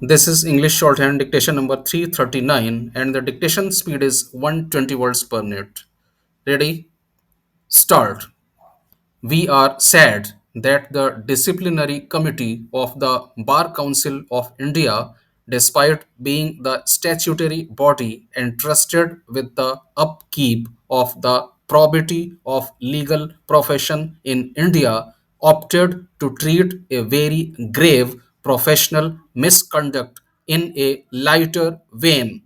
This is English shorthand dictation number 339 and the dictation speed is 120 words per minute. Ready? Start. We are sad that the disciplinary committee of the Bar Council of India, despite being the statutory body entrusted with the upkeep of the probity of legal profession in India, opted to treat a very grave professional misconduct in a lighter vein.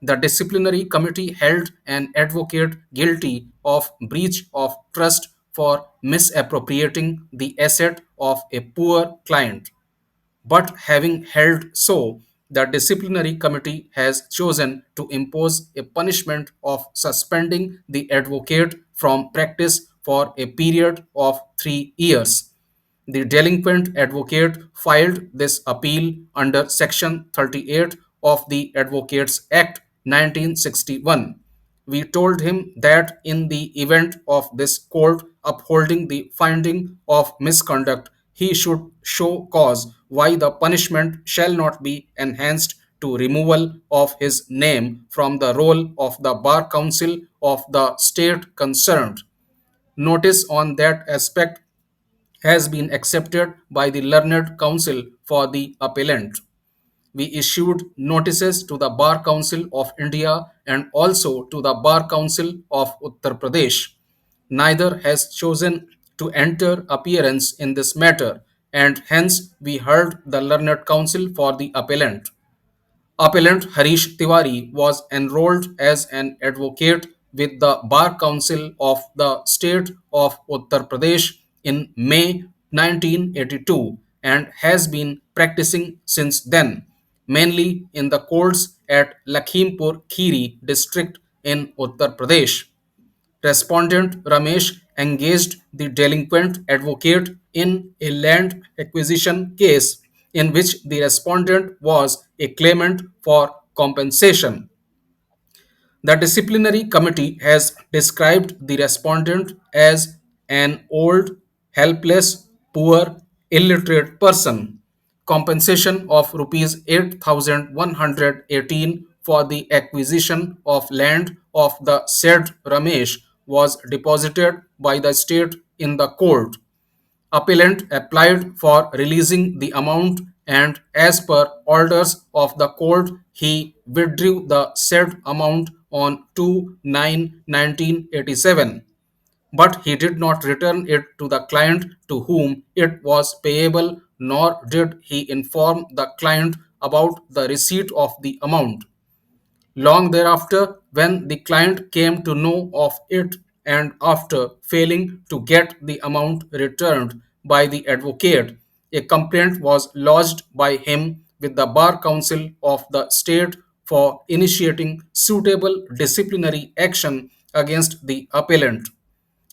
The disciplinary committee held an advocate guilty of breach of trust for misappropriating the asset of a poor client. But having held so, the disciplinary committee has chosen to impose a punishment of suspending the advocate from practice for a period of 3 years. The delinquent advocate filed this appeal under Section 38 of the Advocates Act 1961. We told him that in the event of this court upholding the finding of misconduct, he should show cause why the punishment shall not be enhanced to removal of his name from the roll of the Bar Council of the state concerned. Notice on that aspect has been accepted by the learned counsel for the appellant. We issued notices to the Bar Council of India and also to the Bar Council of Uttar Pradesh. Neither has chosen to enter appearance in this matter, and hence we heard the learned counsel for the appellant. Appellant Harish Tiwari was enrolled as an advocate with the Bar Council of the State of Uttar Pradesh in May 1982 and has been practicing since then, mainly in the courts at Lakhimpur Kheri district in Uttar Pradesh. Respondent Ramesh engaged the delinquent advocate in a land acquisition case in which the respondent was a claimant for compensation. The disciplinary committee has described the respondent as an old, helpless, poor, illiterate person. Compensation of rupees 8,118 for the acquisition of land of the said Ramesh was deposited by the state in the court. Appellant applied for releasing the amount and as per orders of the court he withdrew the said amount on 2/9/1987, but he did not return it to the client to whom it was payable, nor did he inform the client about the receipt of the amount. Long thereafter, when the client came to know of it and after failing to get the amount returned by the advocate, a complaint was lodged by him with the Bar Council of the state for initiating suitable disciplinary action against the appellant.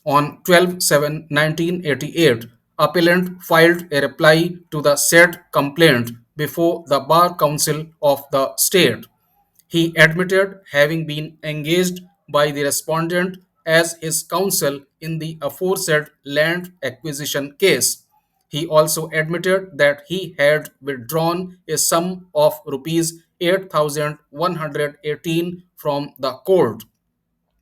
On 12/7/1988, appellant filed a reply to the said complaint before the Bar Council of the state. He admitted having been engaged by the respondent as his counsel in the aforesaid land acquisition case. He also admitted that he had withdrawn a sum of rupees 8,118 from the court,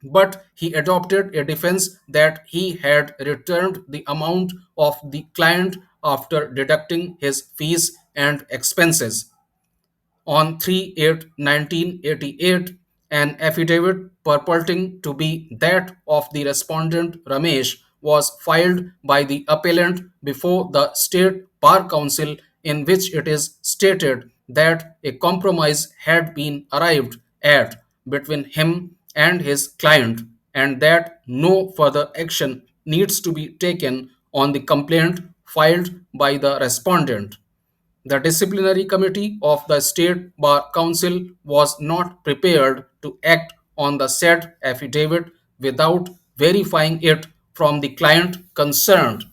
but he adopted a defense that he had returned the amount of the client after deducting his fees and expenses. On 3/8/1988, an affidavit purporting to be that of the respondent Ramesh was filed by the appellant before the State Bar Council, in which it is stated that a compromise had been arrived at between him and his client and that no further action needs to be taken on the complaint filed by the respondent. The disciplinary committee of the State Bar Council was not prepared to act on the said affidavit without verifying it from the client concerned.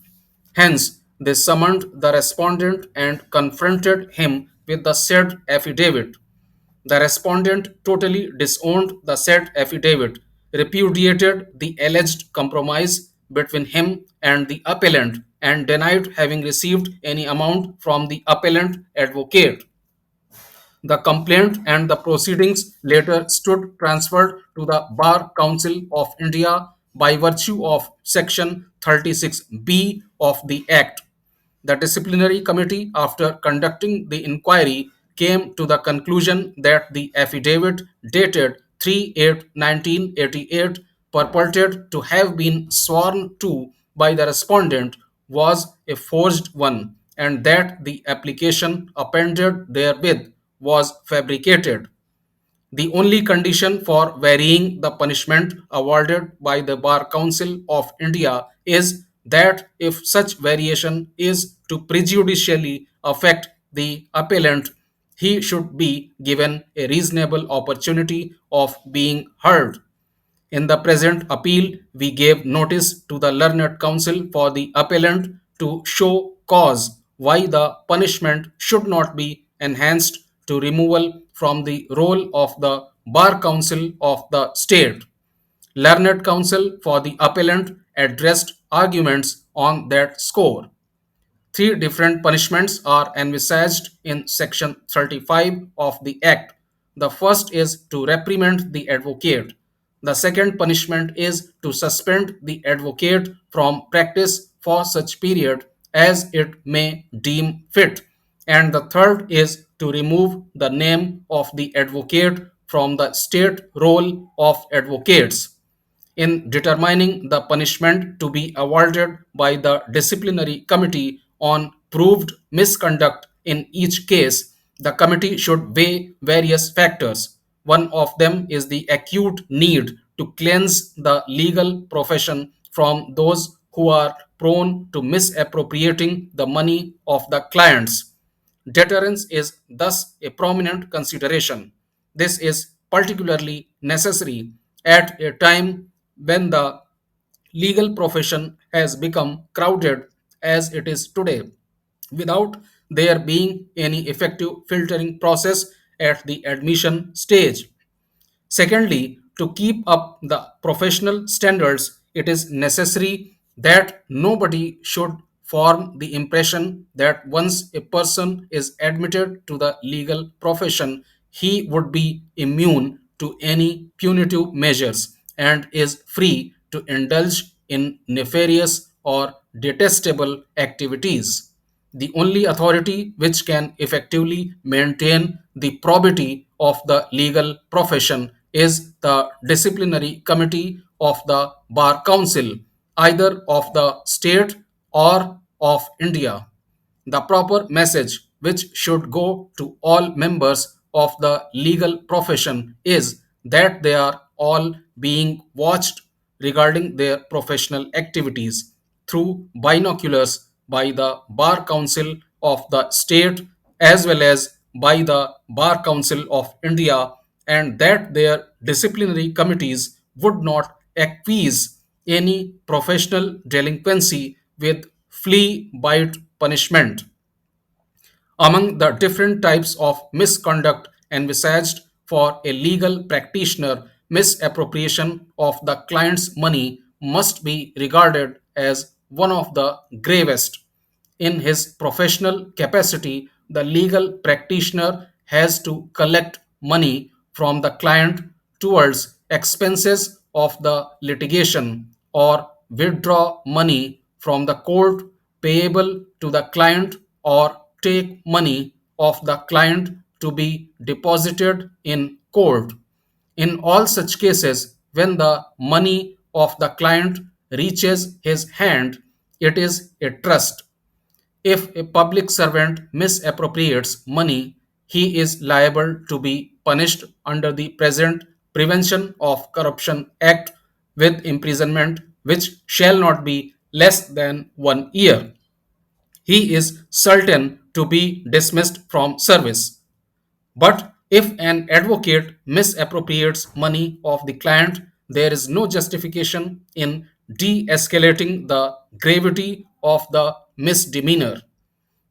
Hence, they summoned the respondent and confronted him with the said affidavit. The respondent totally disowned the said affidavit, repudiated the alleged compromise between him and the appellant, and denied having received any amount from the appellant advocate. The complaint and the proceedings later stood transferred to the Bar Council of India by virtue of Section 36B of the Act. The disciplinary committee, after conducting the inquiry, came to the conclusion that the affidavit dated 3/8 1988, purported to have been sworn to by the respondent, was a forged one, and that the application appended therewith was fabricated. The only condition for varying the punishment awarded by the Bar Council of India is that if such variation is to prejudicially affect the appellant, he should be given a reasonable opportunity of being heard. In the present appeal, we gave notice to the learned counsel for the appellant to show cause why the punishment should not be enhanced to removal from the roll of the Bar Council of the state. Learned counsel for the appellant addressed arguments on that score. Three different punishments are envisaged in Section 35 of the Act. The first is to reprimand the advocate. The second punishment is to suspend the advocate from practice for such period as it may deem fit. And the third is to remove the name of the advocate from the state roll of advocates. In determining the punishment to be awarded by the disciplinary committee on proved misconduct in each case, the committee should weigh various factors. One of them is the acute need to cleanse the legal profession from those who are prone to misappropriating the money of the clients. Deterrence is thus a prominent consideration. This is particularly necessary at a time when the legal profession has become crowded as it is today, without there being any effective filtering process at the admission stage. Secondly, to keep up the professional standards, it is necessary that nobody should form the impression that once a person is admitted to the legal profession, he would be immune to any punitive measures and is free to indulge in nefarious or detestable activities. The only authority which can effectively maintain the probity of the legal profession is the disciplinary committee of the Bar Council, either of the state or of India. The proper message which should go to all members of the legal profession is that they are all being watched regarding their professional activities through binoculars by the Bar Council of the state as well as by the Bar Council of India, and that their disciplinary committees would not acquiesce any professional delinquency with flea bite punishment. Among the different types of misconduct envisaged for a legal practitioner, misappropriation of the client's money must be regarded as one of the gravest. In his professional capacity, the legal practitioner has to collect money from the client towards expenses of the litigation or withdraw money from the court payable to the client or take money of the client to be deposited in court. In all such cases, when the money of the client reaches his hand, it is a trust. If a public servant misappropriates money, he is liable to be punished under the present Prevention of Corruption Act with imprisonment which shall not be less than 1 year. He is certain to be dismissed from service. But if an advocate misappropriates money of the client, there is no justification in de escalating the gravity of the misdemeanor.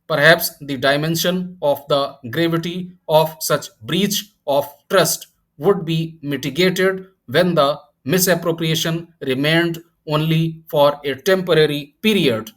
Perhaps the dimension of the gravity of such breach of trust would be mitigated when the misappropriation remained only for a temporary period.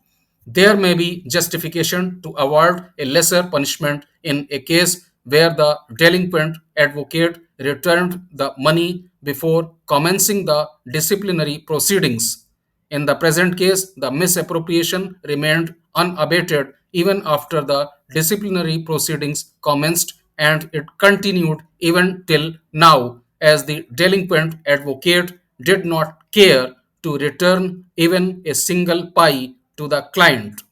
There may be justification to award a lesser punishment in a case where the delinquent advocate returned the money before commencing the disciplinary proceedings. In the present case, the misappropriation remained unabated even after the disciplinary proceedings commenced, and it continued even till now, as the delinquent advocate did not care to return even a single pie to the client.